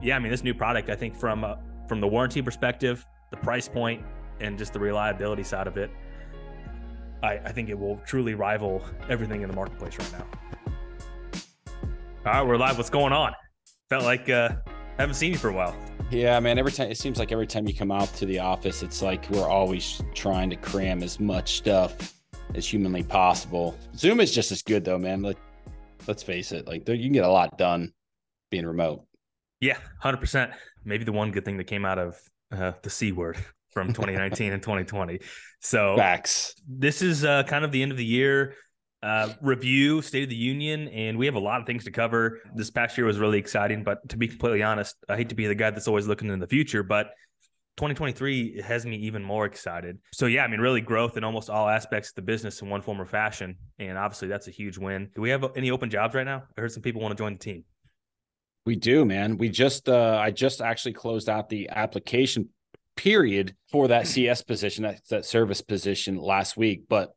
Yeah, I mean, this new product, I think from the warranty perspective, the price point, and just the reliability side of it, I think it will truly rival everything in the marketplace right now. All right, we're live. What's going on? Felt like haven't seen you for a while. Yeah, man. Every time, it seems like every time you come out to the office, it's like we're always trying to cram as much stuff as humanly possible. Zoom is just as good though, man. Let's face it. Like you can get a lot done being remote. Yeah, 100%. Maybe the one good thing that came out of the C word from 2019 and 2020. So Facts. this is kind of the end of the year review, State of the Union, and we have a lot of things to cover. This past year was really exciting, but to be completely honest, I hate to be the guy that's always looking in the future, but 2023 has me even more excited. So yeah, I mean, really growth in almost all aspects of the business in one form or fashion, and obviously that's a huge win. Do we have any open jobs right now? I heard some people want to join the team. We do, man. We just I just actually closed out the application period for that CS position, that service position last week. But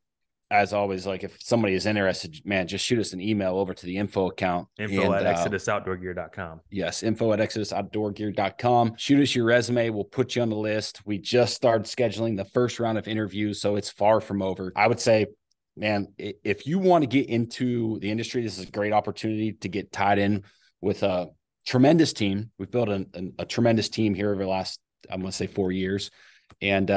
as always, like if somebody is interested, man, just shoot us an email over to the info account. Info at ExodusOutdoorGear.com. Yes, info at ExodusOutdoorGear.com. Shoot us your resume. We'll put you on the list. We just started scheduling the first round of interviews, so it's far from over. I would say, man, if you want to get into the industry, this is a great opportunity to get tied in with a tremendous team. We've built a tremendous team here over the last, I'm going to say 4 years, and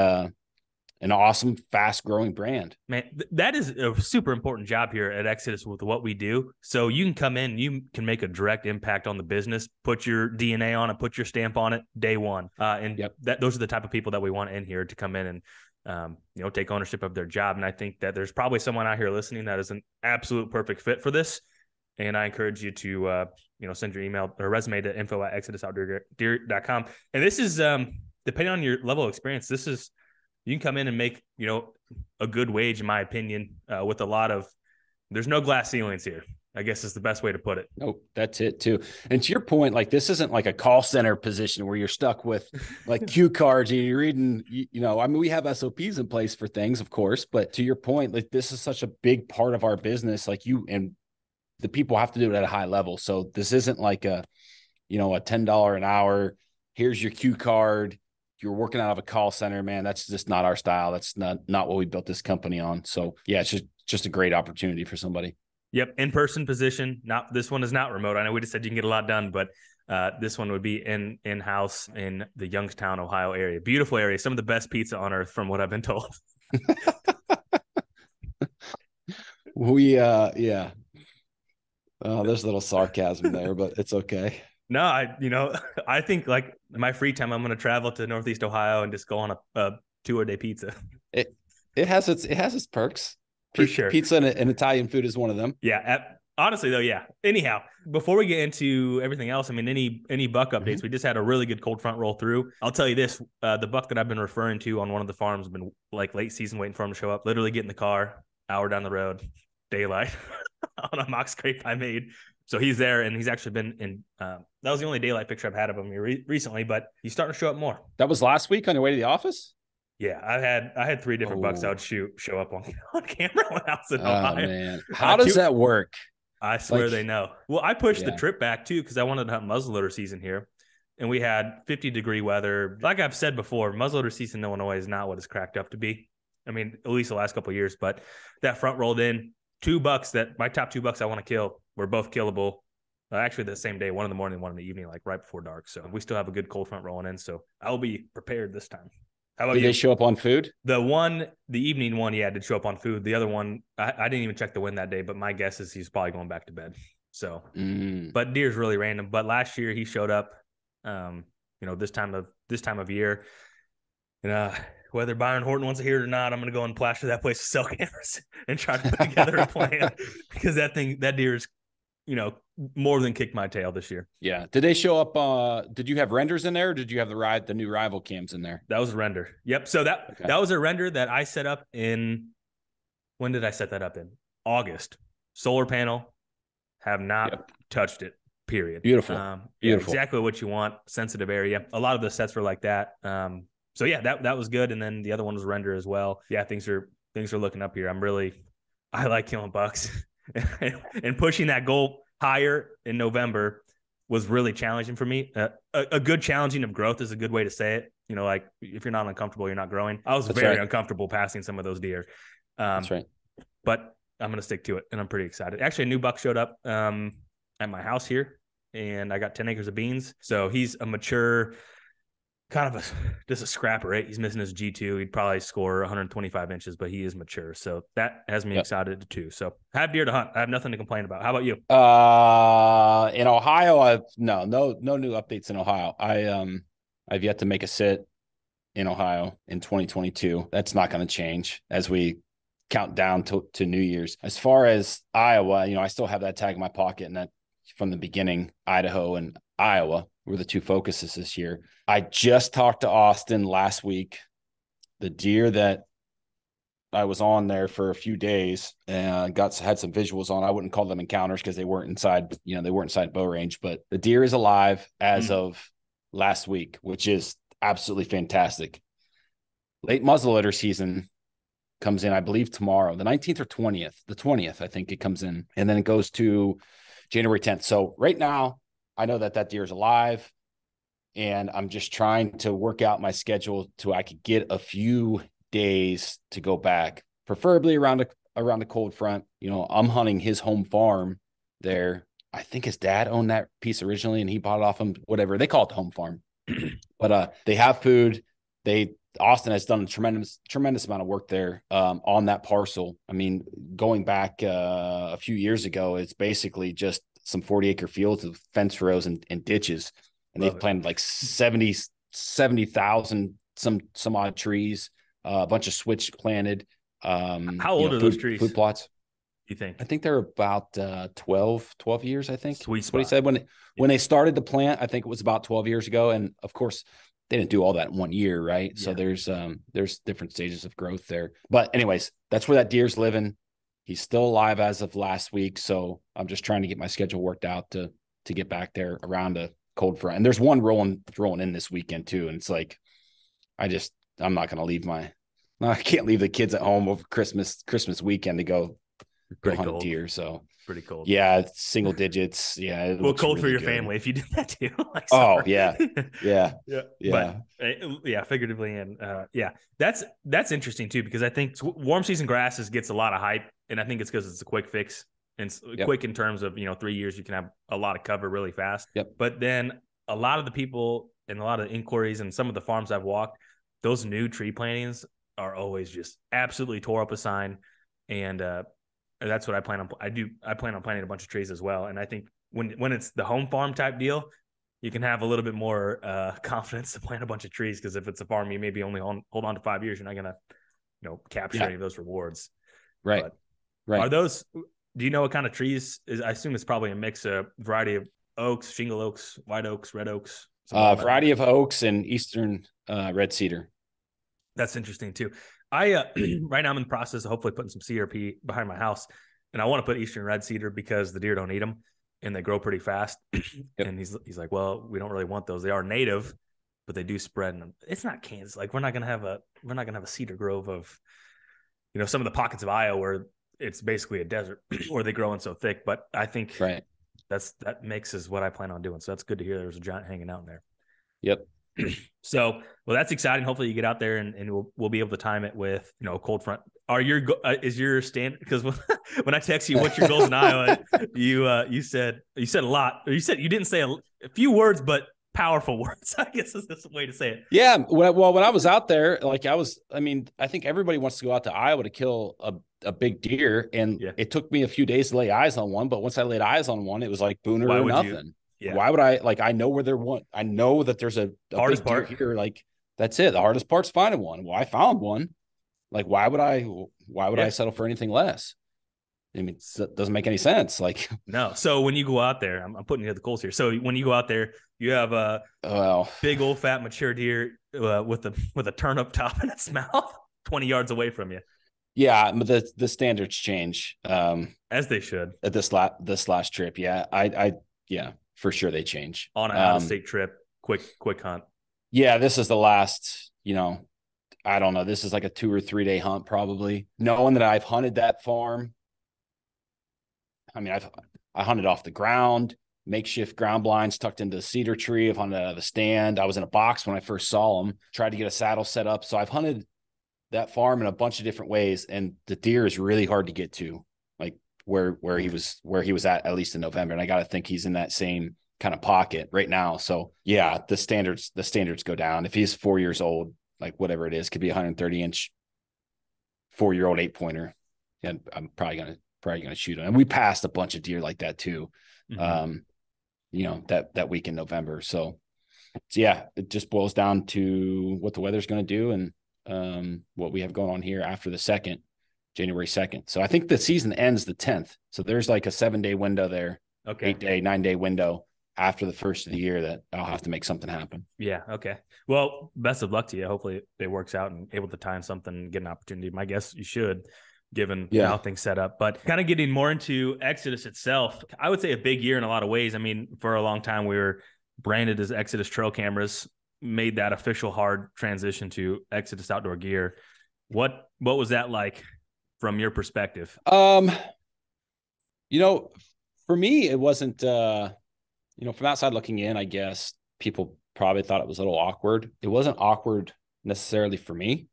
an awesome, fast-growing brand. Man, that is a super important job here at Exodus with what we do. So you can come in, you can make a direct impact on the business, put your DNA on it, put your stamp on it day one. Those are the type of people that we want in here to come in and take ownership of their job. And I think that there's probably someone out here listening that is an absolute perfect fit for this. And I encourage you to send your email or resume to info at ExodusOutdoorGear.com. And this is depending on your level of experience, you can come in and make, a good wage, in my opinion, with a lot of, there's no glass ceilings here, I guess is the best way to put it. Oh, that's it too. And to your point, like this isn't like a call center position where you're stuck with like cue cards and you're reading, I mean, we have SOPs in place for things, of course, but to your point, like this is such a big part of our business. Like the people have to do it at a high level. So this isn't like a $10 an hour. Here's your cue card. You're working out of a call center, man. That's just not our style. That's not what we built this company on. So yeah, it's just a great opportunity for somebody. Yep. In-person position. This one is not remote. I know we just said you can get a lot done, but this one would be in-house in the Youngstown, Ohio area. Beautiful area. Some of the best pizza on earth from what I've been told. Yeah. There's a little sarcasm there, but it's okay. No, I think like my free time, I'm going to travel to Northeast Ohio and just go on a 2-a-day pizza. It has its perks. For sure. Pizza and Italian food is one of them. Yeah. Honestly though, yeah. Anyhow, before we get into everything else, I mean, any buck updates, we just had a really good cold front roll through. I'll tell you this, the buck that I've been referring to on one of the farms has been like late season waiting for him to show up, literally get in the car, hour down the road, daylight on a mock scrape I made. So he's there, and he's actually been in. That was the only daylight picture I've had of him recently, but he's starting to show up more. That was last week on your way to the office? Yeah, I had 3 different bucks I would show up on camera when I was in Ohio. Man, how does that work? I swear they know. Well, I pushed the trip back too because I wanted to have muzzleloader season here, and we had 50-degree weather. Like I've said before, muzzleloader season in Illinois is not what it's cracked up to be. I mean, at least the last couple of years. But that front rolled in. 2 bucks that my top 2 bucks I want to kill were both killable. Actually, the same day, one in the morning, one in the evening, like right before dark. So we still have a good cold front rolling in. So I'll be prepared this time. How about you? Did they show up on food? The evening one, yeah, did show up on food. The other one, I didn't even check the wind that day, but my guess is he's probably going back to bed. So, but deer's really random. But last year he showed up, this time of year. And whether Byron Horton wants to hear it or not, I'm going to go and plaster that place to sell cameras and try to put together a plan because that deer is, more than kicked my tail this year. Yeah. Did they show up? Did you have renders in there? Or did you have the new rival cams in there? That was a render. Yep. So that was a render that I set up when did I set that up in? August. Solar panel. Have not touched it. Period. Beautiful. Beautiful. Exactly what you want. Sensitive area. A lot of the sets were like that. So yeah, that was good. And then the other one was render as well. Yeah, things are looking up here. I like killing bucks and pushing that goal higher in November was really challenging for me. A good challenging of growth is a good way to say it. You know, like if you're not uncomfortable, you're not growing. I was very uncomfortable passing some of those deer. That's right. But I'm going to stick to it, and I'm pretty excited. Actually, a new buck showed up at my house here, and I got 10 acres of beans. So he's a mature, kind of just a scrapper, right? He's missing his G2. He'd probably score 125 inches, but he is mature. So that has me excited too. So I have deer to hunt. I have nothing to complain about. How about you? In Ohio, no new updates in Ohio. I've yet to make a sit in Ohio in 2022. That's not going to change as we count down to New Year's. As far as Iowa, I still have that tag in my pocket, and that from the beginning, Idaho and Iowa were the two focuses this year. I just talked to Austin last week. The deer that I was on there for a few days and had some visuals on. I wouldn't call them encounters because they weren't inside, they weren't inside bow range, but the deer is alive as of last week, which is absolutely fantastic. Late muzzleloader season comes in, I believe, tomorrow, the 19th or 20th. The 20th, I think it comes in, and then it goes to January 10th. So right now, I know that deer is alive, and I'm just trying to work out my schedule to I could get a few days to go back, preferably around the cold front. I'm hunting his home farm there. I think his dad owned that piece originally, and he bought it off him. Whatever they call it, the home farm. But they have food. Austin has done a tremendous amount of work there on that parcel. I mean, going back a few years ago, it's basically just some 40-acre fields with fence rows and ditches. And they've planted like 70,000 some odd trees, a bunch of switch planted. How old are those trees? Food plots. You think? I think they're about 12 years, I think. Sweet spot. What he said when they started the plant, I think it was about 12 years ago. And of course, they didn't do all that in 1 year, right? Yeah. So there's different stages of growth there. But anyways, that's where that deer's living. He's still alive as of last week. So I'm just trying to get my schedule worked out to get back there around a cold front. And there's one rolling in this weekend too. And it's like, I'm not going to I can't leave the kids at home over Christmas weekend to go hunt deer. So pretty cold. Yeah. Single digits. Yeah. Well, cold really for your family if you did that too. Yeah. But, figuratively. And that's interesting too, because I think warm season grasses gets a lot of hype. And I think it's because it's a quick fix and quick in terms of, 3 years, you can have a lot of cover really fast. Yep. But then a lot of the people and a lot of inquiries and some of the farms I've walked, those new tree plantings are always just absolutely tore up a sign. And that's what I plan on. I plan on planting a bunch of trees as well. And I think when it's the home farm type deal, you can have a little bit more confidence to plant a bunch of trees. Because if it's a farm, you maybe only hold on to 5 years. You're not going to, capture any of those rewards. Right. But right. Are those? Do you know what kind of trees? I assume it's probably a mix of variety of oaks, shingle oaks, white oaks, red oaks. Variety of oaks and eastern red cedar. That's interesting too. I right now I'm in the process of hopefully putting some CRP behind my house, and I want to put eastern red cedar because the deer don't eat them and they grow pretty fast. Yep. And he's like, well, we don't really want those. They are native, but they do spread. And it's not Kansas. Like we're not gonna have a cedar grove of, some of the pockets of Iowa where it's basically a desert where they grow in so thick. But I think that mix is what I plan on doing. So that's good to hear. There's a giant hanging out in there. Yep. So, well, that's exciting. Hopefully you get out there and we'll be able to time it with, cold front. Is your stand? Because when I text you, what's your goals in Iowa? You said a lot. Or you said you didn't say a few words, but powerful words, I guess is the way to say it. Yeah. When I was out there, I think everybody wants to go out to Iowa to kill a big deer. And it took me a few days to lay eyes on one, but once I laid eyes on one, it was like booner or nothing. Yeah. Why would I know where they're one. I know that there's a hardest big deer part here. Like that's it. The hardest part's finding one. Well, I found one. Like, why would I settle for anything less? I mean, it doesn't make any sense. Like, no. So when you go out there, I'm putting you at the coals here. So when you go out there, you have a big old fat mature deer with a turnip top in its mouth, 20 yards away from you. Yeah, but the standards change. As they should. At this last trip. Yeah. I for sure they change. On an out-of-state trip, quick hunt. Yeah, this is the last, I don't know. This is like a 2 or 3 day hunt probably. Knowing that I've hunted that farm. I mean, I hunted off the ground, makeshift ground blinds tucked into the cedar tree. I've hunted out of the stand. I was in a box when I first saw them, tried to get a saddle set up. So I've hunted that farm in a bunch of different ways. And the deer is really hard to get to, like where he was at least in November. And I got to think he's in that same kind of pocket right now. So yeah, the standards go down. If he's 4 years old, like whatever it is, could be 130-inch 4-year-old 8-pointer. Yeah, I'm probably gonna shoot him. And we passed a bunch of deer like that too. That week in November. So yeah, it just boils down to what the weather's going to do and what we have going on here after the January 2nd. So I think the season ends the 10th. So there's like a 7-day window there. Okay. 8-day, 9-day window after the first of the year that I'll have to make something happen. Yeah. Okay. Well, best of luck to you. Hopefully it works out and able to time something and get an opportunity. My guess you should, given how things set up. But kind of getting more into Exodus itself, I would say a big year in a lot of ways. I mean, for a long time we were branded as Exodus Trail Cameras, made that official hard transition to Exodus Outdoor Gear. What was that like from your perspective? For me, it wasn't, from outside looking in, I guess people probably thought it was a little awkward. It wasn't awkward necessarily for me,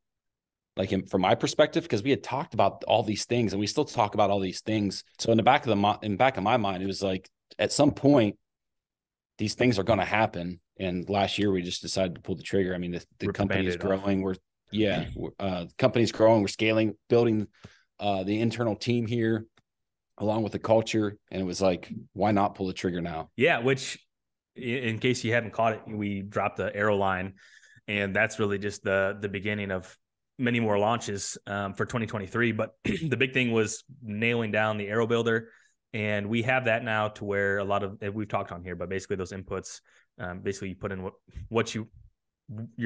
like from my perspective, because we had talked about all these things and we still talk about all these things. So in the back of my mind, it was like, at some point, these things are going to happen. And last year we just decided to pull the trigger. I mean, the company is growing. The company's growing. We're scaling, building the internal team here along with the culture. And it was like, why not pull the trigger now? Yeah. Which, in case you haven't caught it, we dropped the arrow line, and that's really just the beginning of many more launches for 2023. But the big thing was nailing down the arrow builder. And we have that now to where a lot of, we've talked on here, but basically those inputs, basically you put in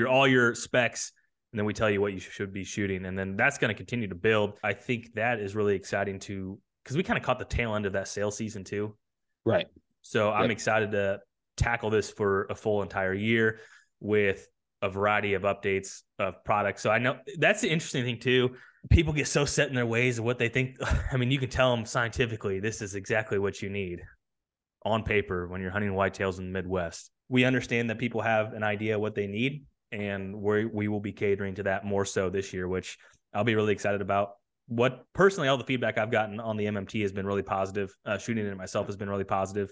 all your specs, and then we tell you what you should be shooting. And then that's going to continue to build. I think that is really exciting because we kind of caught the tail end of that sales season too. Right. So I'm excited to tackle this for a full entire year with a variety of updates of products. So I know that's the interesting thing too. People get so set in their ways of what they think. I mean, you can tell them scientifically, this is exactly what you need on paper when you're hunting whitetails in the Midwest. We understand that people have an idea what they need, and we will be catering to that more so this year, which I'll be really excited about. What personally, all the feedback I've gotten on the MMT has been really positive. Shooting it myself has been really positive.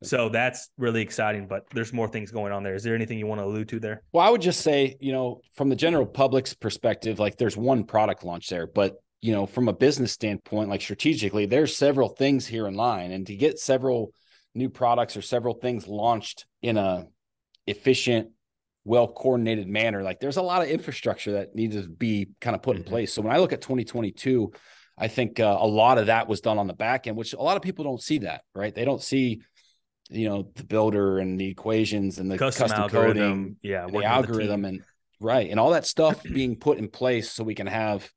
So that's really exciting, but there's more things going on there. Is there anything you want to allude to there? Well, I would just say, from the general public's perspective, like there's one product launch there, but from a business standpoint, like strategically, there's several things here in line, and to get several new products or several things launched in a efficient, well-coordinated manner, like there's a lot of infrastructure that needs to be kind of put in place. So when I look at 2022, I think a lot of that was done on the back end, which a lot of people don't see that, right? They don't see the builder and the equations and the custom coding, and the algorithm and all that stuff being put in place so we can have,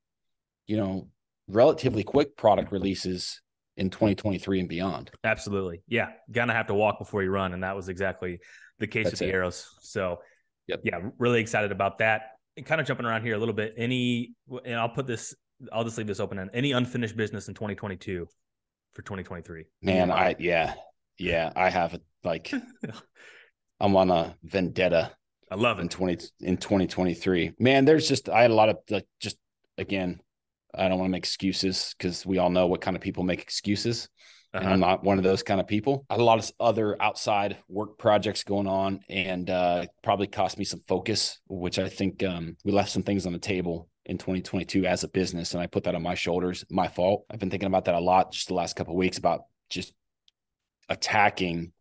relatively quick product releases in 2023 and beyond. Absolutely. Yeah. Gonna have to walk before you run. And that was exactly the case with the arrows. So yeah, really excited about that. And kind of jumping around here a little bit, and I'll just leave this open end. Any unfinished business in 2022 for 2023? Man, I have like, I'm on a vendetta. I love it. In 2023, man, I had a lot of again, I don't want to make excuses because we all know what kind of people make excuses. And I'm not one of those kind of people. I had a lot of other outside work projects going on, and probably cost me some focus, which I think we left some things on the table in 2022 as a business. And I put that on my shoulders, my fault. I've been thinking about that a lot just the last couple of weeks about just attacking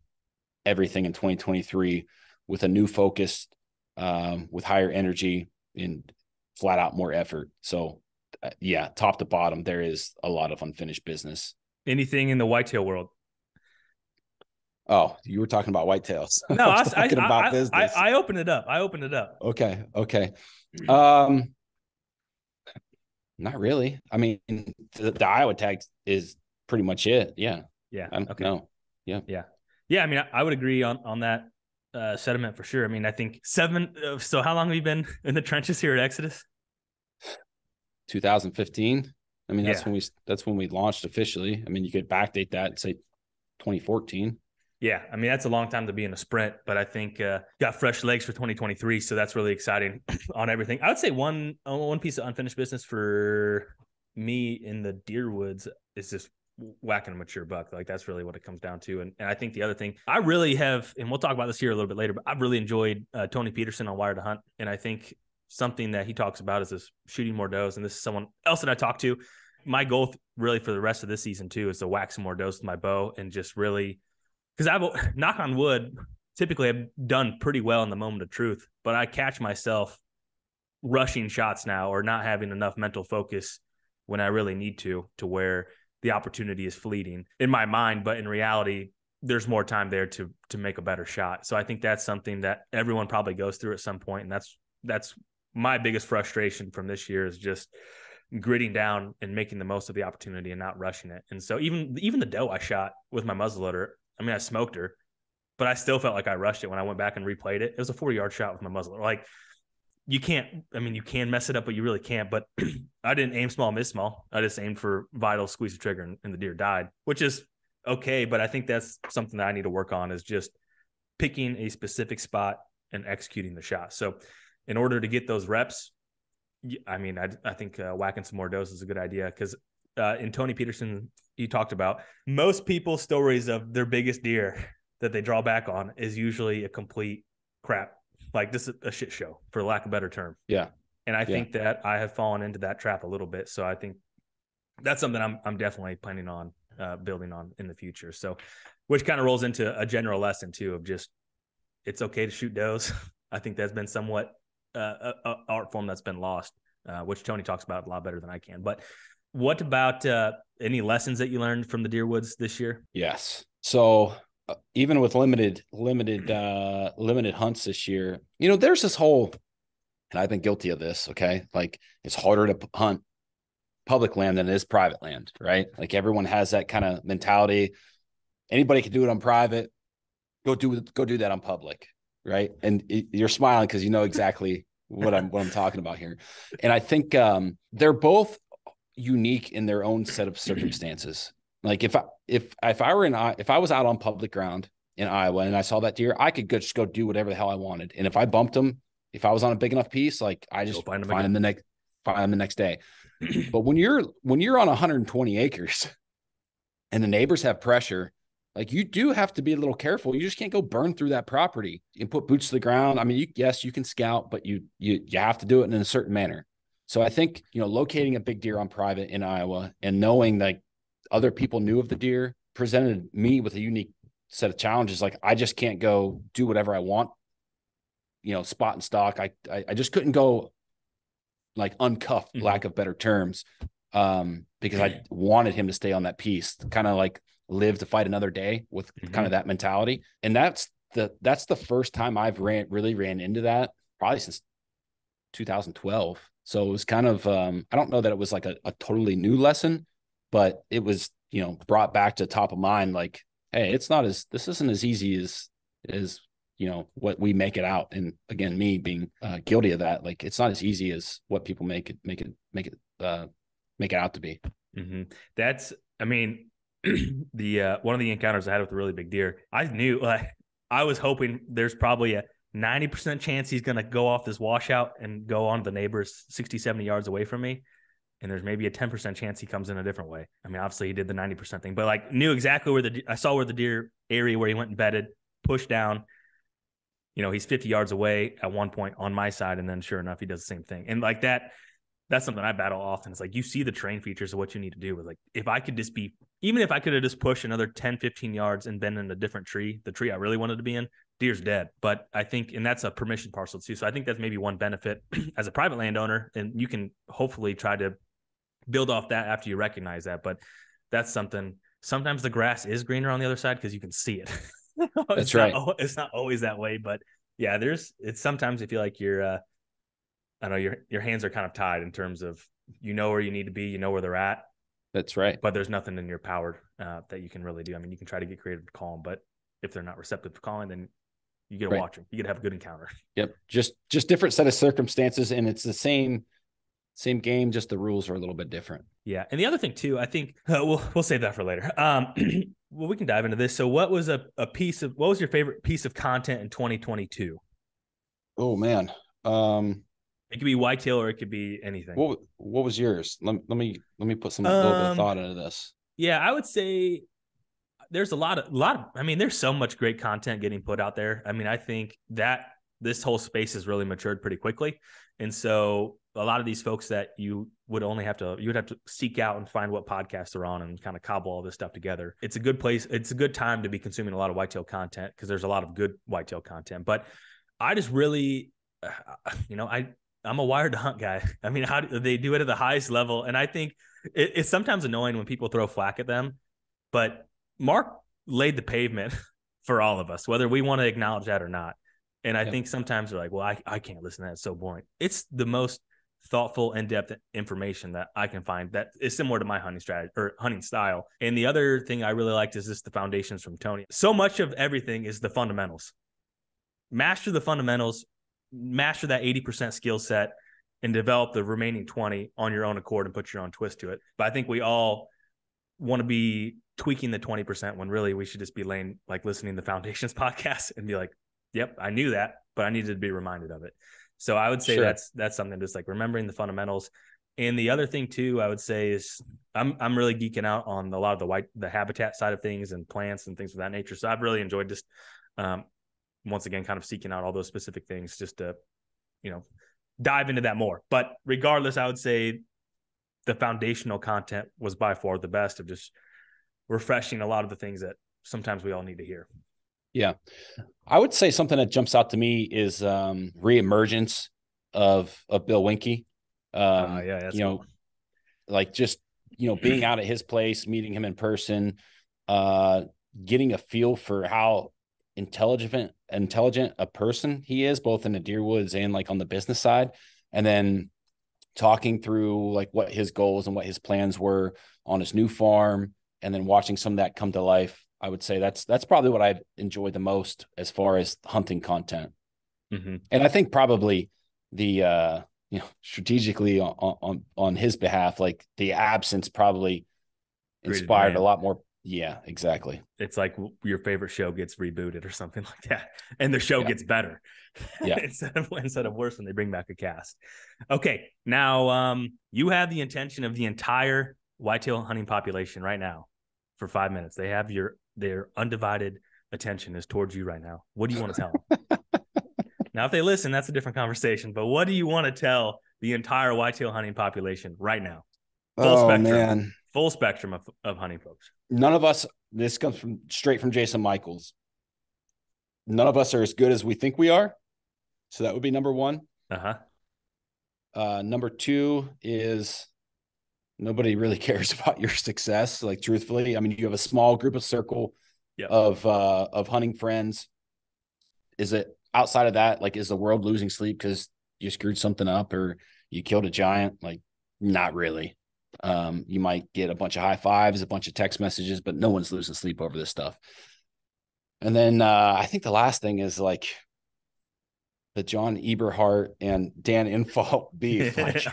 everything in 2023 with a new focus, with higher energy and flat out more effort. So top to bottom, there is a lot of unfinished business. Anything in the whitetail world? Oh, you were talking about whitetails. No, I was talking about business. I opened it up. Okay. Not really. I mean, the Iowa tag is pretty much it. Yeah. Yeah. Okay. No. Yeah. I mean, I would agree on that sentiment for sure. I mean, I think 7. So how long have you been in the trenches here at Exodus? 2015. I mean, that's when we launched officially. I mean, you could backdate that and say 2014. Yeah, I mean, that's a long time to be in a sprint, but I think got fresh legs for 2023, so that's really exciting on everything. I would say one piece of unfinished business for me in the deer woods is just whacking a mature buck. Like, that's really what it comes down to. And I think the other thing I really have, and we'll talk about this here a little bit later, but I've really enjoyed Tony Peterson on Wire to Hunt. And I think something that he talks about is this shooting more does. And this is someone else that I talked to. My goal really for the rest of this season too is to whack some more does with my bow and just really, because I've, knock on wood, typically I've done pretty well in the moment of truth, but I catch myself rushing shots now or not having enough mental focus when I really need to where the opportunity is fleeting in my mind, but in reality, there's more time there to make a better shot. So I think that's something that everyone probably goes through at some point. And that's my biggest frustration from this year is just gritting down and making the most of the opportunity and not rushing it. And so even the doe I shot with my muzzleloader, I mean, I smoked her, but I still felt like I rushed it when I went back and replayed it. It was a 40-yard shot with my muzzleloader. Like, you can't, I mean, you can mess it up, but you really can't. But I didn't aim small, miss small. I just aimed for vital, squeeze the trigger, and the deer died, which is okay. But I think that's something that I need to work on is just picking a specific spot and executing the shot. So in order to get those reps, I mean, I think whacking some more does is a good idea because in Tony Peterson, he talked about most people's stories of their biggest deer that they draw back on is usually a complete crap. Like, this is a shit show, for lack of a better term. Yeah. And I think that I have fallen into that trap a little bit. So I think that's something I'm definitely planning on building on in the future. So, which kind of rolls into a general lesson too of just, it's okay to shoot does. I think that's been somewhat a art form that's been lost, which Tony talks about a lot better than I can. But what about any lessons that you learned from the deer woods this year? Yes. So even with limited hunts this year, you know, there's this whole, and I've been guilty of this. Okay. Like, it's harder to hunt public land than it is private land, right? Like, everyone has that kind of mentality. Anybody can do it on private. Go do that on public. Right. And you're smiling because you know exactly what I'm talking about here. And I think they're both unique in their own set of circumstances. Like, if I was out on public ground in Iowa and I saw that deer, I could just go do whatever the hell I wanted. And if I bumped him, if I was on a big enough piece, like, I just find him the next day. But when you're on 120 acres and the neighbors have pressure, like, you do have to be a little careful. You just can't go burn through that property and put boots to the ground. I mean, yes, you can scout, but you have to do it in a certain manner. So I think, you know, locating a big deer on private in Iowa and knowing that other people knew of the deer presented me with a unique set of challenges. Like, I just can't go do whatever I want, you know, spot and stock. I just couldn't go, like, uncuffed, lack of better terms, because I wanted him to stay on that piece, kind of like live to fight another day with kind of that mentality. And that's the first time I've really ran into that probably since 2012. So it was kind of, I don't know that it was like a totally new lesson, but it was, you know, brought back to top of mind. Like, hey, this isn't as easy as, you know, what we make it out. And again, me being guilty of that, like, it's not as easy as what people make it out to be. Mm-hmm. That's, I mean, the one of the encounters I had with a really big deer, I knew, like, I was hoping there's probably a 90% chance he's going to go off this washout and go on the neighbors 60, 70 yards away from me. And there's maybe a 10% chance he comes in a different way. I mean, obviously he did the 90% thing, but, like, knew exactly where I saw where the deer area where he went and bedded, pushed down. You know, he's 50 yards away at one point on my side. And then sure enough, he does the same thing. And like that's something I battle often. It's like, you see the terrain features of what you need to do. With, like, if I could just be, even if I could have just pushed another 10, 15 yards and been in a different tree, the tree I really wanted to be in, deer's dead. But I think, and that's a permission parcel too. So I think that's maybe one benefit as a private landowner, and you can hopefully try to build off that after you recognize that. But that's something, sometimes the grass is greener on the other side because you can see it. That's right. It's not always that way, but yeah, it's sometimes I feel like you're, I don't know, your hands are kind of tied in terms of, you know, where you need to be, you know, where they're at. That's right. But there's nothing in your power that you can really do. I mean, you can try to get creative to call them, but if they're not receptive to calling, then you get to watch them. You get to have a good encounter. Yep. Just different set of circumstances. And it's the same Same game, just the rules are a little bit different. Yeah. And the other thing too, I think we'll save that for later. Well, we can dive into this. So what was what was your favorite piece of content in 2022? Oh man. It could be whitetail or it could be anything. What was yours? Let me put some little bit of thought into this. Yeah, I would say there's a lot of, I mean, there's so much great content getting put out there. I mean, I think that this whole space has really matured pretty quickly. And so a lot of these folks that you would have to seek out and find what podcasts are on and kind of cobble all this stuff together. It's a good place. It's a good time to be consuming a lot of whitetail content because there's a lot of good whitetail content. But I just really, I'm a wired to hunt guy. I mean, how do they do it at the highest level? And I think it's sometimes annoying when people throw flack at them, but Mark laid the pavement for all of us, whether we want to acknowledge that or not. And I think sometimes they're like, well, I can't listen to that. It's so boring. It's the most thoughtful, in-depth information that I can find that is similar to my hunting strategy or hunting style. And the other thing I really liked is just the foundations from Tony. So much of everything is the fundamentals. Master the fundamentals, master that 80% skill set, and develop the remaining 20 on your own accord and put your own twist to it. But I think we all want to be tweaking the 20% when really we should just be listening to the Foundations podcast and be like, yep, I knew that, but I needed to be reminded of it. So I would say that's something, just like remembering the fundamentals. And the other thing too, I would say is I'm really geeking out on a lot of the habitat side of things and plants and things of that nature. So I've really enjoyed just once again, kind of seeking out all those specific things just to, dive into that more. But regardless, I would say the foundational content was by far the best of just refreshing a lot of the things that sometimes we all need to hear. Yeah. I would say something that jumps out to me is reemergence of Bill Winke. Like just, being out at his place, meeting him in person, getting a feel for how intelligent a person he is, both in the deer woods and like on the business side. And then talking through like what his goals and what his plans were on his new farm, and then watching some of that come to life. I would say that's probably what I've enjoyed the most as far as hunting content. Mm-hmm. And I think probably the, strategically on his behalf, like the absence probably inspired a lot more. Yeah, exactly. It's like your favorite show gets rebooted or something like that, and the show gets better. Yeah. instead of worse when they bring back a cast. Okay. Now, you have the intention of the entire whitetail hunting population right now for 5 minutes. They have their undivided attention is towards you right now. What do you want to tell them? Now, if they listen, that's a different conversation, but what do you want to tell the entire whitetail hunting population right now? Full spectrum of hunting folks. None of us, this comes straight from Jason Michaels. None of us are as good as we think we are. So that would be number one. Number two is nobody really cares about your success. Like, truthfully, I mean, you have a small group of circle of hunting friends. Is it outside of that? Like, is the world losing sleep because you screwed something up or you killed a giant? Like, not really. You might get a bunch of high fives, a bunch of text messages, but no one's losing sleep over this stuff. And then I think the last thing is like the John Eberhart and Dan Infalt beef. Like,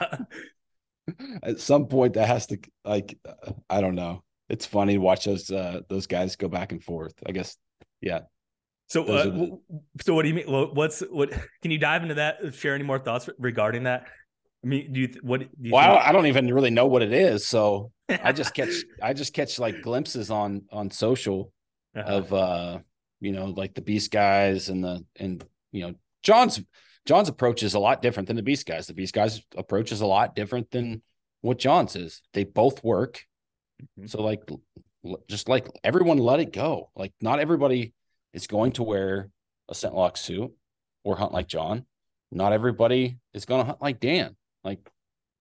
at some point that has to, like, I don't know. It's funny to watch those guys go back and forth, I guess. Yeah. So what do you mean? What can you dive into that? Share any more thoughts regarding that? I mean, I don't even really know what it is. So I just catch like glimpses on social of, like the Beast guys and John's approach is a lot different than the Beast guys. The Beast guys approach is a lot different than what John's is. They both work. Mm-hmm. So like, just like everyone let it go. Like, not everybody is going to wear a scentlock suit or hunt like John. Not everybody is going to hunt like Dan. Like,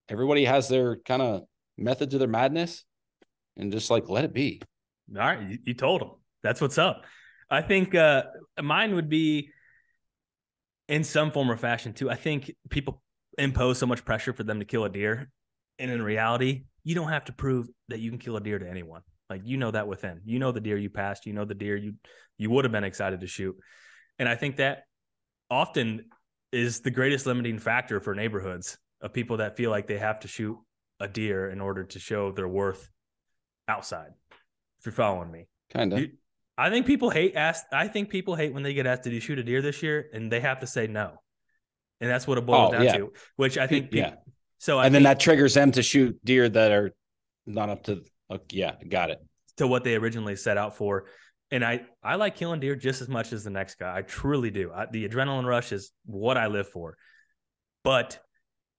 everybody has their kind of method to their madness, and just like, let it be. All right. You told them. That's what's up. I think mine would be in some form or fashion too. I think people impose so much pressure for them to kill a deer. And in reality, you don't have to prove that you can kill a deer to anyone. Like, that within, the deer you passed, the deer you would have been excited to shoot. And I think that often is the greatest limiting factor for neighborhoods of people that feel like they have to shoot a deer in order to show their worth outside. If you're following me, kind of. I think people hate when they get asked, "Did you shoot a deer this year?" and they have to say no, and that's what it boils down to. Which I think, then that triggers them to shoot deer that are not up to, got it, to what they originally set out for. And I like killing deer just as much as the next guy. I truly do. The adrenaline rush is what I live for. But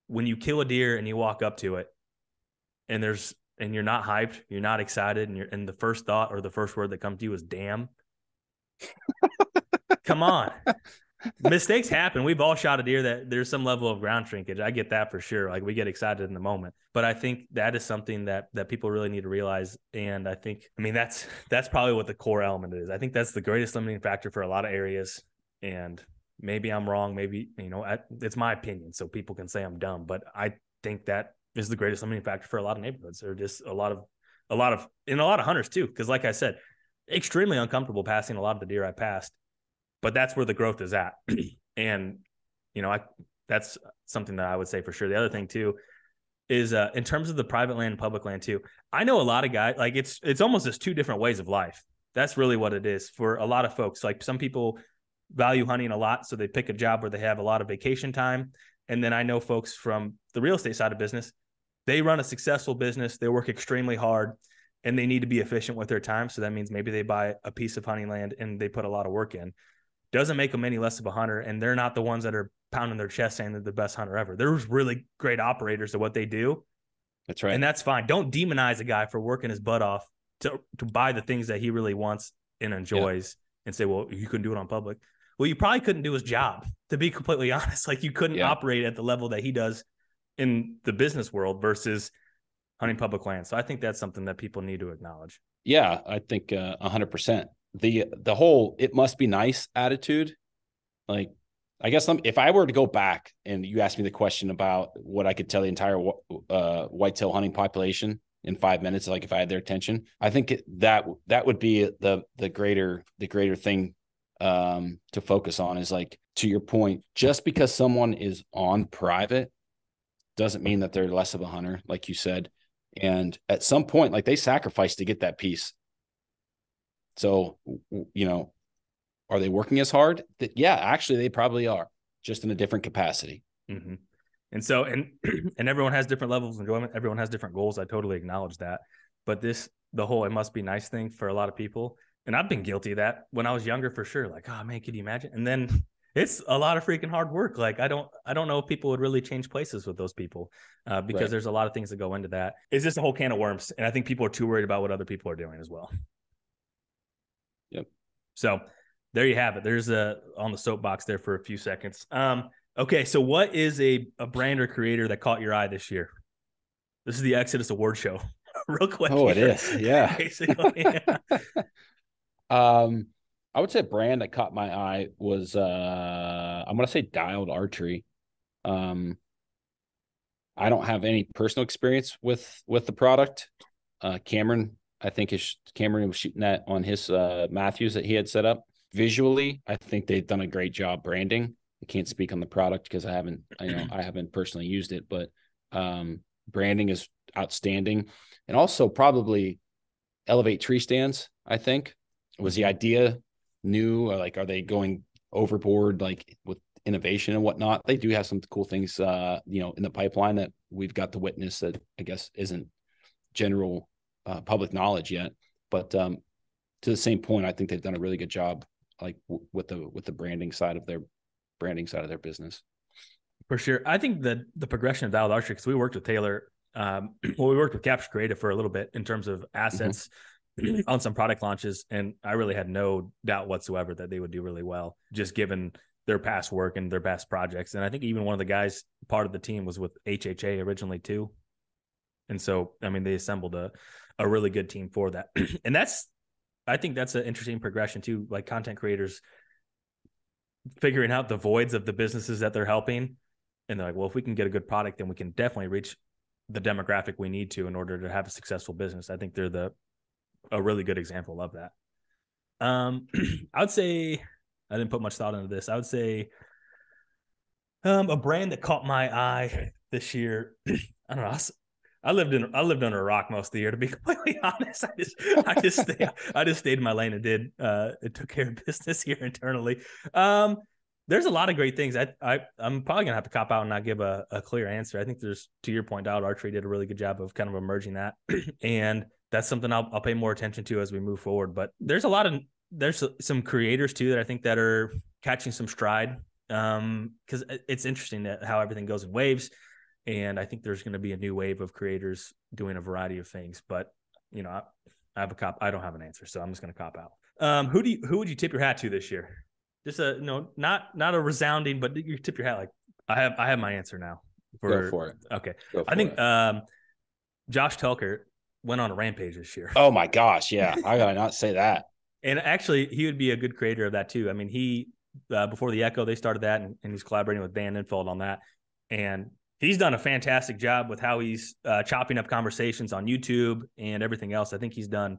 when you kill a deer and you walk up to it, and you're not hyped, you're not excited, and the first thought or the first word that comes to you is "damn." Come on. Mistakes happen. We've all shot a deer that there's some level of ground shrinkage. I get that for sure. Like, we get excited in the moment, but I think that is something that people really need to realize. And I mean, that's probably what the core element is. I think that's the greatest limiting factor for a lot of areas. And maybe I'm wrong. Maybe, it's my opinion, so people can say I'm dumb, but I think that is the greatest limiting factor for a lot of neighborhoods, or just a lot of hunters too. Cause like I said, extremely uncomfortable passing a lot of the deer I passed, but that's where the growth is at. And, that's something that I would say for sure. The other thing too is in terms of the private land and public land too, I know a lot of guys, like it's almost just two different ways of life. That's really what it is for a lot of folks. Like, some people value hunting a lot, so they pick a job where they have a lot of vacation time. And then I know folks from the real estate side of business, they run a successful business, they work extremely hard, and they need to be efficient with their time. So that means maybe they buy a piece of hunting land and they put a lot of work in. Doesn't make them any less of a hunter, and they're not the ones that are pounding their chest saying they're the best hunter ever. There's really great operators at what they do. That's right. And that's fine. Don't demonize a guy for working his butt off to buy the things that he really wants and enjoys, and say, well, you couldn't do it on public. Well, you probably couldn't do his job, to be completely honest. Like, you couldn't operate at the level that he does in the business world versus hunting public land. So I think that's something that people need to acknowledge. Yeah, I think 100%. The whole "it must be nice" attitude. Like, I guess if I were to go back and you asked me the question about what I could tell the entire whitetail hunting population in 5 minutes, like if I had their attention, I think that would be the greater thing to focus on. Is, like, to your point, just because someone is on private doesn't mean that they're less of a hunter, like you said. And at some point, like, they sacrifice to get that piece. So, are they working as hard? Yeah, actually, they probably are, just in a different capacity. Mm-hmm. And so, and everyone has different levels of enjoyment. Everyone has different goals. I totally acknowledge that. But the whole "it must be nice" thing for a lot of people, and I've been guilty of that when I was younger for sure. Like, oh man, could you imagine? And then it's a lot of freaking hard work. Like, I don't know if people would really change places with those people because there's a lot of things that go into that. It's just a whole can of worms. And I think people are too worried about what other people are doing as well. Yep. So there you have it. There's on the soapbox there for a few seconds. Okay. So what is a brand or creator that caught your eye this year? This is the Exodus Award Show. Real quick. Oh, it is. Yeah. Basically. I would say a brand that caught my eye was I'm going to say Dialed Archery. I don't have any personal experience with the product. Cameron was shooting that on his Matthews that he had set up. Visually, I think they've done a great job branding. I can't speak on the product because I haven't personally used it, but branding is outstanding. And also probably Elevate Tree Stands, I think, was the idea new, or like, are they going overboard, like, with innovation and whatnot? They do have some cool things, in the pipeline that we've got to witness that I guess isn't general public knowledge yet. But to the same point, I think they've done a really good job, like with the branding side of their business. For sure. I think the progression of Dialed Archery, because we worked with Taylor, we worked with Capture Creative for a little bit in terms of assets on some product launches. And I really had no doubt whatsoever that they would do really well, just given their past work and their past projects. And I think even one of the guys, part of the team, was with HHA originally too. And so, I mean, they assembled a really good team for that. And I think that's an interesting progression too, like content creators figuring out the voids of the businesses that they're helping. And they're like, well, if we can get a good product, then we can definitely reach the demographic we need to in order to have a successful business. I think they're a really good example of that. I would say, I didn't put much thought into this. I would say a brand that caught my eye this year, I don't know. I lived under a rock most of the year, to be completely honest. I just stayed in my lane and it took care of business here internally. There's a lot of great things. I'm probably gonna have to cop out and not give a clear answer. I think there's, to your point, Dollar Tree did a really good job of kind of emerging that, and that's something I'll pay more attention to as we move forward. But there's some creators too that I think that are catching some stride, because it's interesting that how everything goes in waves. And I think there's going to be a new wave of creators doing a variety of things. But, you know, I don't have an answer, so I'm just going to cop out. Who would you tip your hat to this year? Just not a resounding, but you tip your hat like, I have my answer now. Go for it. Okay. I think Josh Telker went on a rampage this year. Oh my gosh. Yeah. I got to not say that. And actually he would be a good creator of that too. I mean, he, before the Echo, they started that, and he's collaborating with Dan Infalt on that. And he's done a fantastic job with how he's chopping up conversations on YouTube and everything else. I think he's done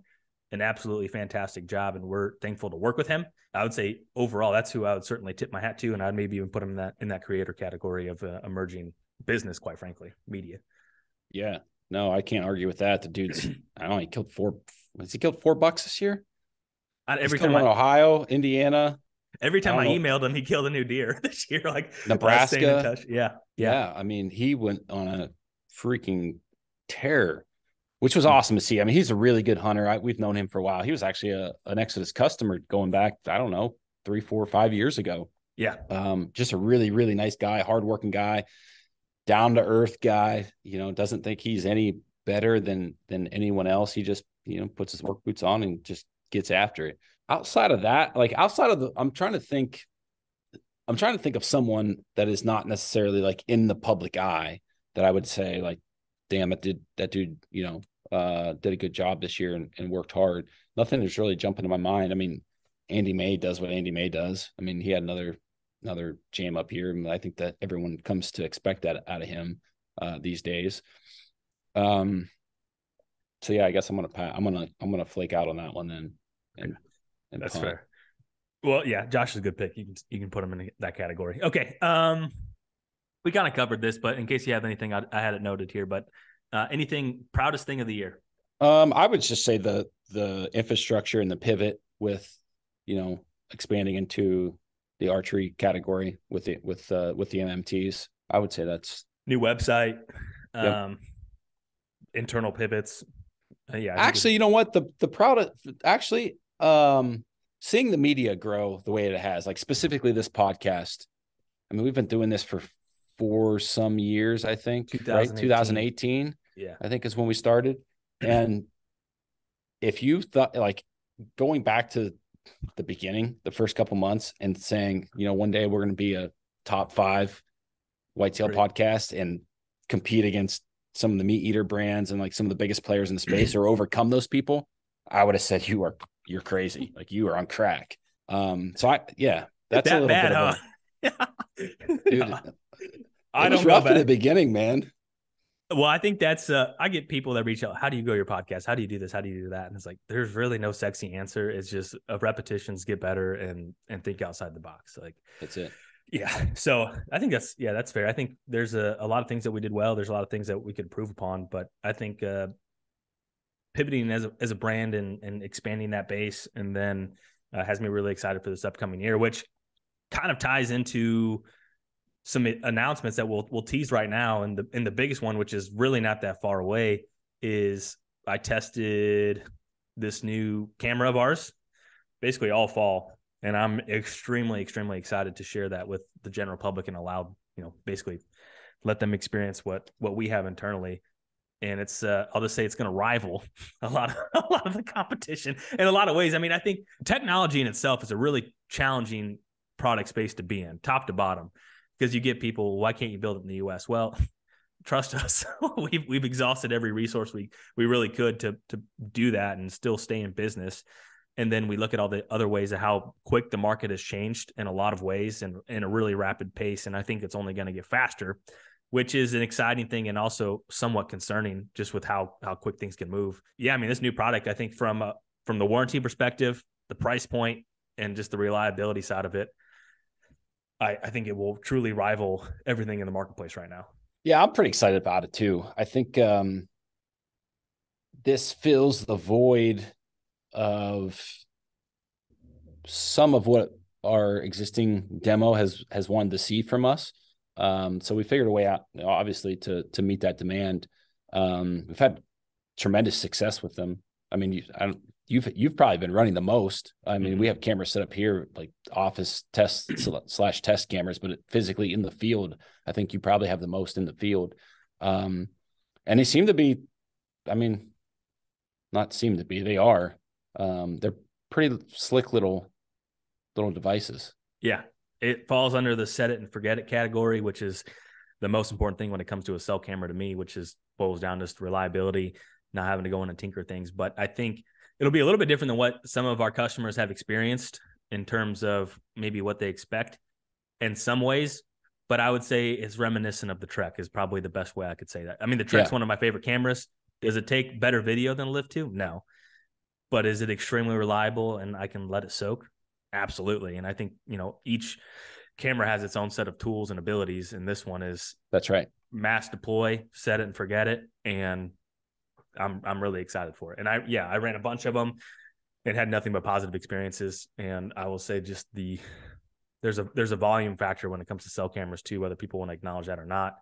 an absolutely fantastic job, and we're thankful to work with him. I would say overall, that's who I would certainly tip my hat to, and I'd maybe even put him in that creator category of emerging business, quite frankly, media. Yeah, no, I can't argue with that. The dude's, I don't know, he killed $4 this year? Every time in Ohio, Indiana. Every time I emailed him, he killed a new deer this year. Like Nebraska. Yeah. I mean, he went on a freaking tear, which was awesome to see. I mean, he's a really good hunter. We've known him for a while. He was actually an Exodus customer going back, I don't know, 3, 4, 5 years ago. Yeah. Just a really, really nice guy, hardworking guy, down to earth guy, doesn't think he's any better than anyone else. He just, puts his work boots on and just gets after it. Outside of that, I'm trying to think of someone that is not necessarily like in the public eye that I would say like, damn, that dude, did a good job this year and worked hard. Nothing is really jumping to my mind. I mean, Andy May does what Andy May does. I mean, he had another jam up here, and I think that everyone comes to expect that out of him these days. So yeah, I guess I'm gonna flake out on that one then. And that's fair. Well, yeah, Josh is a good pick. You can put him in that category. Okay. We kind of covered this, but in case you have anything, I had it noted here. But anything proudest thing of the year? I would just say the infrastructure and the pivot with, expanding into the archery category with the MMTs. I would say that's new website, yep. Internal pivots. Yeah. Actually, you know what? The proudest actually. Seeing the media grow the way it has, like specifically this podcast. I mean, we've been doing this for some years, I think, 2018. Yeah. I think is when we started. And if you thought, like, going back to the beginning, the first couple months, and saying, one day we're going to be a top 5 whitetail podcast and compete against some of the meat eater brands and like some of the biggest players in the space or overcome those people, I would have said you're crazy. Like, you are on crack. That's that a little bad, bit of dude. I don't rough in the beginning, man. Well, I think that's I get people that reach out. How do you grow your podcast? How do you do this? How do you do that? And it's like, there's really no sexy answer. It's just repetitions, get better and think outside the box. Like, that's it. Yeah. So I think that's fair. I think there's a lot of things that we did well. There's a lot of things that we could improve upon, but I think pivoting as a brand and expanding that base, and then has me really excited for this upcoming year, which kind of ties into some announcements that we'll tease right now. And the biggest one, which is really not that far away, is I tested this new camera of ours basically all fall. And I'm extremely, extremely excited to share that with the general public and allow, basically let them experience what we have internally. And it's, I'll just say it's going to rival a lot of the competition in a lot of ways. I mean, I think technology in itself is a really challenging product space to be in, top to bottom, because you get people, why can't you build it in the US? Well, trust us, we've exhausted every resource we really could to do that and still stay in business. And then we look at all the other ways of how quick the market has changed in a lot of ways and in a really rapid pace. And I think it's only going to get faster, which is an exciting thing and also somewhat concerning just with how quick things can move. Yeah, I mean, this new product, I think from the warranty perspective, the price point, and just the reliability side of it, I think it will truly rival everything in the marketplace right now. Yeah, I'm pretty excited about it too. I think this fills the void of some of what our existing demo has wanted to see from us. So we figured a way out, obviously, to meet that demand. We've had tremendous success with them. I mean, you've probably been running the most. I mean, we have cameras set up here, like office test / test cameras, but physically in the field, I think you probably have the most in the field. And they seem to be, I mean, not seem to be, they are. They're pretty slick little devices. Yeah, it falls under the set it and forget it category, which is the most important thing when it comes to a cell camera to me, which is boils down to just reliability, not having to go in and tinker things. But I think it'll be a little bit different than what some of our customers have experienced in terms of maybe what they expect in some ways. But I would say it's reminiscent of the Trek is probably the best way I could say that. I mean, the Trek's one of my favorite cameras. Does it take better video than Lift 2? No. But is it extremely reliable and I can let it soak? Absolutely. And I think, each camera has its own set of tools and abilities. And this one is that's right. Mass deploy, set it and forget it. And I'm really excited for it. And I ran a bunch of them and had nothing but positive experiences. And I will say just there's a volume factor when it comes to cell cameras too, whether people want to acknowledge that or not.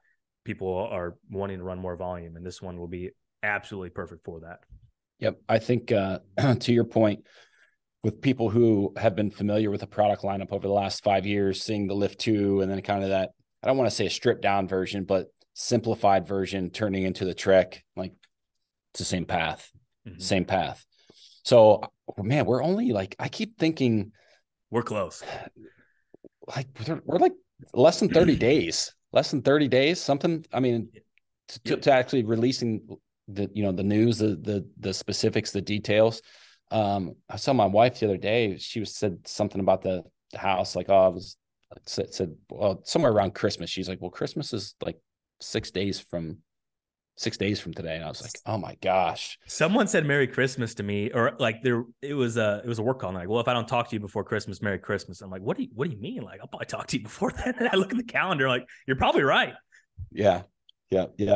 People are wanting to run more volume, and this one will be absolutely perfect for that. Yep. I think to your point, with people who have been familiar with the product lineup over the last 5 years, seeing the Lift 2 and then kind of that, I don't want to say a stripped down version, but simplified version turning into the Trek, like it's the same path, same path. So, man, we're only like, I keep thinking we're close. Like we're like less than 30 days, something. I mean, to actually releasing the news, the specifics, the details. I saw my wife the other day. She said something about the house, like, oh, I was said, well, somewhere around Christmas. She's like, well, Christmas is like 6 days from today. And I was like, oh my gosh. Someone said Merry Christmas to me, or like it was a work call. And like, well, if I don't talk to you before Christmas, Merry Christmas. I'm like, what do you mean? Like, I'll probably talk to you before then. And I look at the calendar, like, you're probably right. Yeah.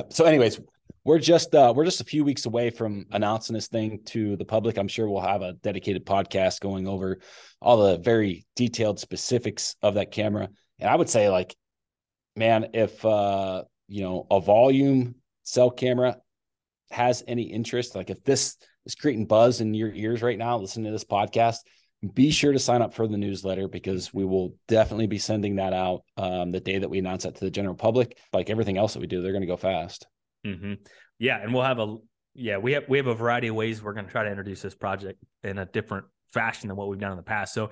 So anyways, we're just a few weeks away from announcing this thing to the public. I'm sure we'll have a dedicated podcast going over all the very detailed specifics of that camera. And I would say, like, man, if a volume cell camera has any interest, like if this is creating buzz in your ears right now, listening to this podcast, be sure to sign up for the newsletter, because we will definitely be sending that out the day that we announce that to the general public. Like everything else that we do, they're going to go fast. Yeah. And we'll have we have a variety of ways we're going to try to introduce this project in a different fashion than what we've done in the past. So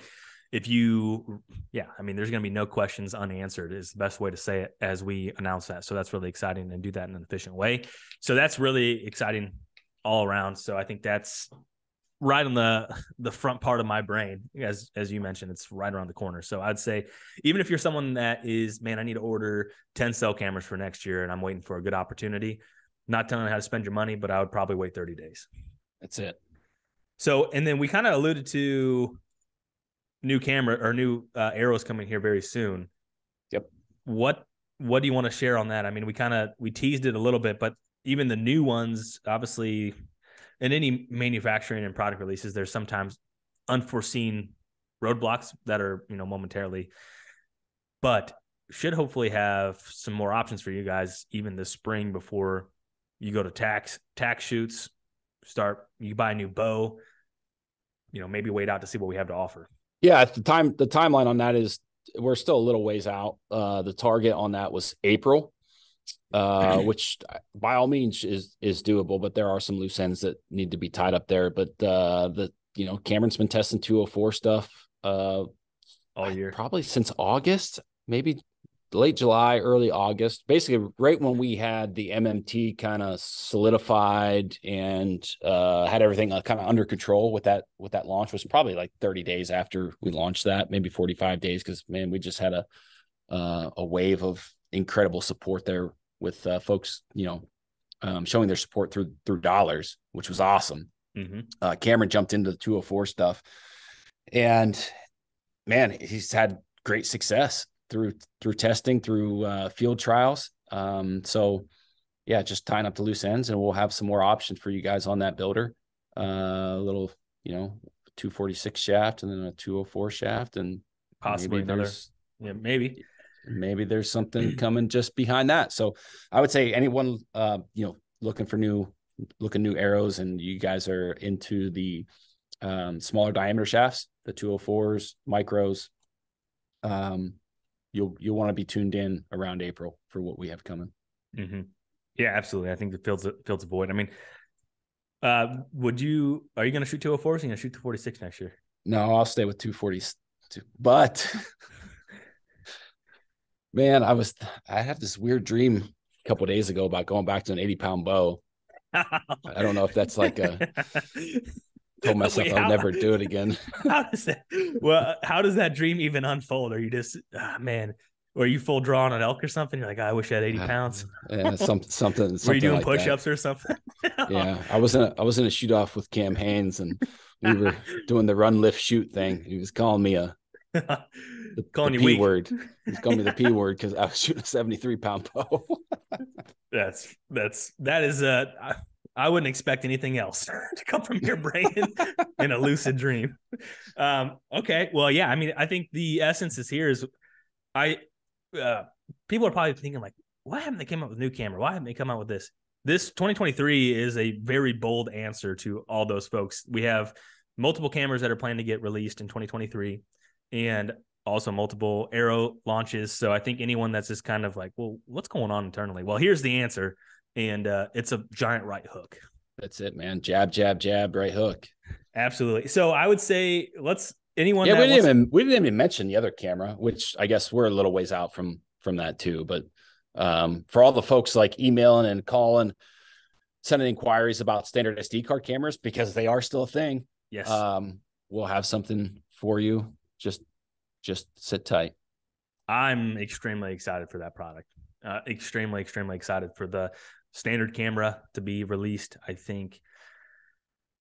if there's going to be no questions unanswered is the best way to say it as we announce that. So that's really exciting, and do that in an efficient way. So that's really exciting all around. So I think that's right on the front part of my brain. As you mentioned, it's right around the corner. So I'd say, even if you're someone that is, man, I need to order 10 cell cameras for next year and I'm waiting for a good opportunity, not telling you how to spend your money, but I would probably wait 30 days. That's it. So, and then we kind of alluded to new camera or new arrows coming here very soon. Yep. What do you want to share on that? I mean, we teased it a little bit, but even the new ones, obviously, in any manufacturing and product releases, there's sometimes unforeseen roadblocks that are, momentarily, but should hopefully have some more options for you guys even this spring before you go to tax shoots, you buy a new bow, maybe wait out to see what we have to offer. Yeah. The timeline on that is we're still a little ways out. The target on that was April. Which by all means is doable, but there are some loose ends that need to be tied up there. But Cameron's been testing 204 stuff all year, probably since August, maybe late July, early August, basically right when we had the MMT kind of solidified and had everything kind of under control with that launch. Was probably like 30 days after we launched that, maybe 45 days, because man, we just had a wave of incredible support there with folks, showing their support through dollars, which was awesome. Cameron jumped into the 204 stuff, and man, he's had great success through testing, through field trials. So yeah, just tying up the loose ends, and we'll have some more options for you guys on that builder. A little, 246 shaft and then a 204 shaft, and possibly another. Yeah, maybe there's something coming just behind that. So I would say anyone, looking for new arrows, and you guys are into the smaller diameter shafts, the 204s, micros, you'll want to be tuned in around April for what we have coming. Mm-hmm. Yeah, absolutely. I think it fills a void. I mean, are you going to shoot 204s? Or are you going to shoot 246 next year? No, I'll stay with 240s, but man, I had this weird dream a couple of days ago about going back to an 80-pound bow. I don't know if that's like told myself I would never do it again. How does that dream even unfold? Are you just, man, or are you full draw on an elk or something? You're like, I wish I had 80 pounds. Yeah, something. Were you doing like push-ups or something? Yeah, I was in a shoot off with Cam Haynes, and we were doing the run, lift, shoot thing. He was calling me the P word. He was calling me the P word because I was shooting a 73-pound bow. that is I wouldn't expect anything else to come from your brain in a lucid dream. Okay. Well, yeah, I mean, I think the essence is here is people are probably thinking like, why haven't they come up with a new camera? Why haven't they come out with this? This 2023 is a very bold answer to all those folks. We have multiple cameras that are planned to get released in 2023 and also multiple arrow launches. So I think anyone that's just kind of like, well, what's going on internally? Well, here's the answer. And it's a giant right hook. That's it, man. Jab, jab, jab, right hook. Absolutely. So I would say anyone. Yeah, we didn't even mention the other camera, which I guess we're a little ways out from that too. But for all the folks like emailing and calling, sending inquiries about standard SD card cameras, because they are still a thing. Yes. We'll have something for you. Just sit tight. I'm extremely excited for that product. Extremely, extremely excited for the standard camera to be released. I think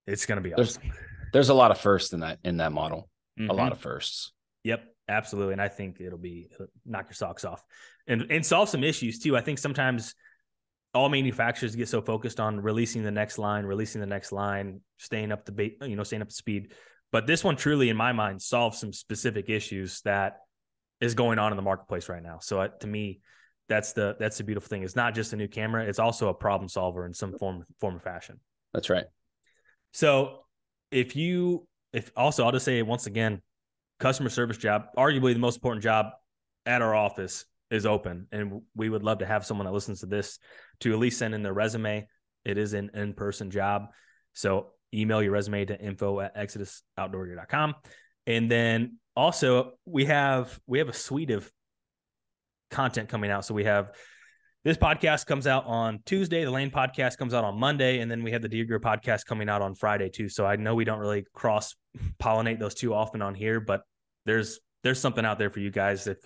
it's going to be awesome. There's a lot of firsts in that model. Mm-hmm. A lot of firsts. Yep, absolutely. And I think it'll knock your socks off and solve some issues too. I think sometimes all manufacturers get so focused on releasing the next line, staying up to speed. But this one truly, in my mind, solves some specific issues that is going on in the marketplace right now. So to me, that's the beautiful thing. It's not just a new camera. It's also a problem solver in some form of fashion. That's right. So I'll just say once again, customer service job, arguably the most important job at our office, is open. And we would love to have someone that listens to this to at least send in their resume. It is an in-person job. So email your resume to info@exodusoutdoorgear.com. And then also we have a suite of content coming out. So we have this podcast comes out on Tuesday. The Lane podcast comes out on Monday. And then we have the Deer Gear podcast coming out on Friday too. So I know we don't really cross pollinate those too often on here, but there's something out there for you guys. If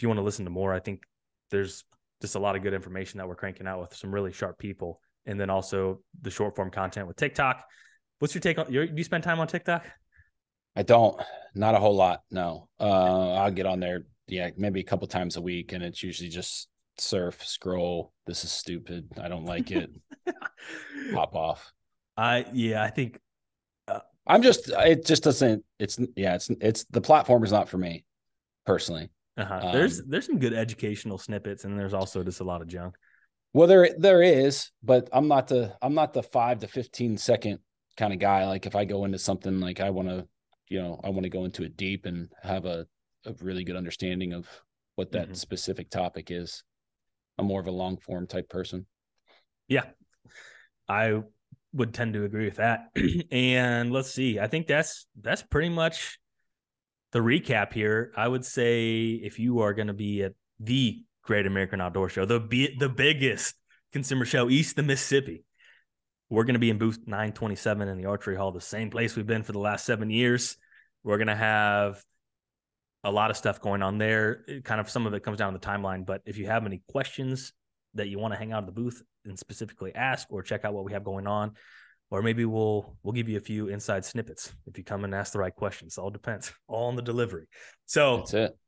you want to listen to more, I think there's just a lot of good information that we're cranking out with some really sharp people. And then also the short form content with TikTok. What's your take on, do you spend time on TikTok? I don't, not a whole lot. No. I'll get on there. Yeah. Maybe a couple times a week. And it's usually just surf, scroll. This is stupid. I don't like it. Pop off. I think it just doesn't, it's the platform is not for me personally. There's some good educational snippets, and there's also just a lot of junk. Well, there is, but I'm not the 5 to 15 second kind of guy. Like if I go into something, like I want to go into it deep and have a really good understanding of what that specific topic is. I'm more of a long form type person. Yeah, I would tend to agree with that. And let's see, I think that's pretty much the recap here. I would say if you are going to be at the Great American Outdoor Show, the biggest consumer show east of the Mississippi, we're going to be in booth 927 in the Archery Hall, the same place we've been for the last 7 years. We're going to have a lot of stuff going on there. Kind of some of it comes down to the timeline, but if you have any questions that you want to hang out at the booth and specifically ask or check out what we have going on, or maybe we'll give you a few inside snippets if you come and ask the right questions. It all depends, all on the delivery. So that's it.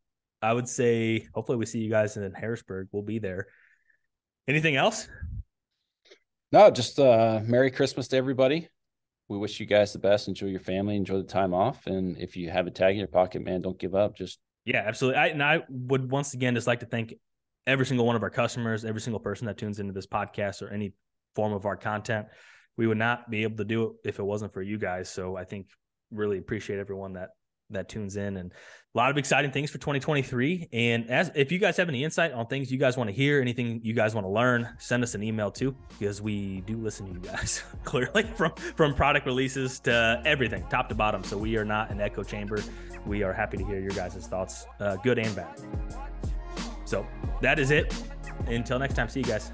I would say hopefully we see you guys in Harrisburg. We'll be there. Anything else? No, just Merry Christmas to everybody. We wish you guys the best. Enjoy your family, enjoy the time off. And if you have a tag in your pocket, man, don't give up. Yeah, absolutely. I would once again just like to thank every single one of our customers, every single person that tunes into this podcast or any form of our content. We would not be able to do it if it wasn't for you guys. So I think really appreciate everyone that tunes in, and a lot of exciting things for 2023. And if you guys have any insight on things you guys want to hear, anything you guys want to learn, send us an email too, because we do listen to you guys clearly from product releases to everything, top to bottom. So we are not an echo chamber. We are happy to hear your guys' thoughts, good and bad. So that is it. Until next time, see you guys.